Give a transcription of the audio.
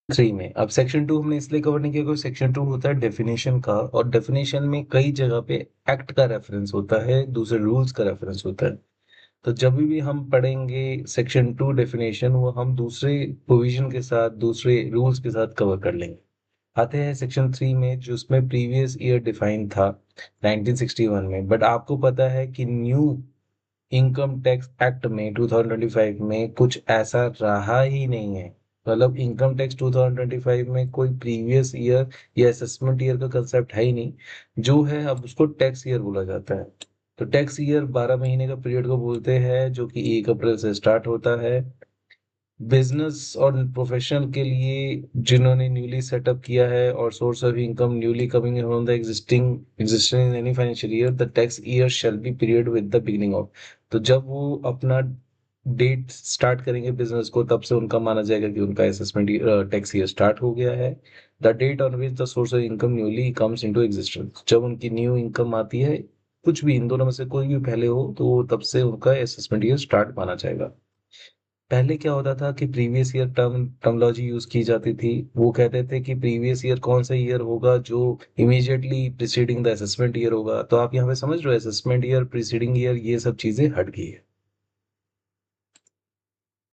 Three में। अब section two हमने इसलिए कवर नहीं किया क्योंकि सेक्शन टू होता है डेफिनेशन का, और डेफिनेशन में कई जगह पे एक्ट का रेफरेंस होता है, दूसरे रूल्स का रेफरेंस होता है। तो जब भी हम पढ़ेंगे सेक्शन टू डेफिनेशन, वो हम दूसरे प्रोविजन के साथ, दूसरे रूल्स के साथ कवर कर लेंगे। आते हैं सेक्शन थ्री में, जो उसमें प्रीवियस ईयर डिफाइन था 1961 में, बट आपको पता है कि न्यू इनकम टैक्स एक्ट में 2025 में कुछ ऐसा रहा ही नहीं है। मतलब इनकम टैक्स 2025 में कोई प्रीवियस ईयर या असेसमेंट ईयर का कंसेप्ट है ही नहीं। जो है अब उसको टैक्स ईयर बोला जाता है। तो टैक्स ईयर 12 महीने का पीरियड को बोलते हैं, जो कि 1 अप्रैल से स्टार्ट होता है। बिजनेस और प्रोफेशनल के लिए जिन्होंने न्यूली सेटअप किया है, और source of income newly coming from the existing in any financial year, the tax year shall be period with the beginning of. तो जब वो अपना डेट स्टार्ट करेंगे बिजनेस को, तब से उनका माना जाएगा कि उनका असेसमेंट टैक्स ईयर स्टार्ट हो गया है। The date on which the source of income newly comes into existence, जब उनकी न्यू इनकम आती है, कुछ भी इन दोनों में से कोई भी पहले हो, तो तब से उनका असेसमेंट ईयर स्टार्ट माना जाएगा। पहले क्या होता था कि प्रीवियस ईयर टर्मोलॉजी यूज की जाती थी। वो कहते थे कि प्रीवियस ईयर कौन सा ईयर होगा जो immediately preceding the assessment year होगा। तो आप यहाँ पे समझ रहे हो, असेसमेंट ईयर, प्रीसीडिंग ईयर, ये सब चीजें हट गई है।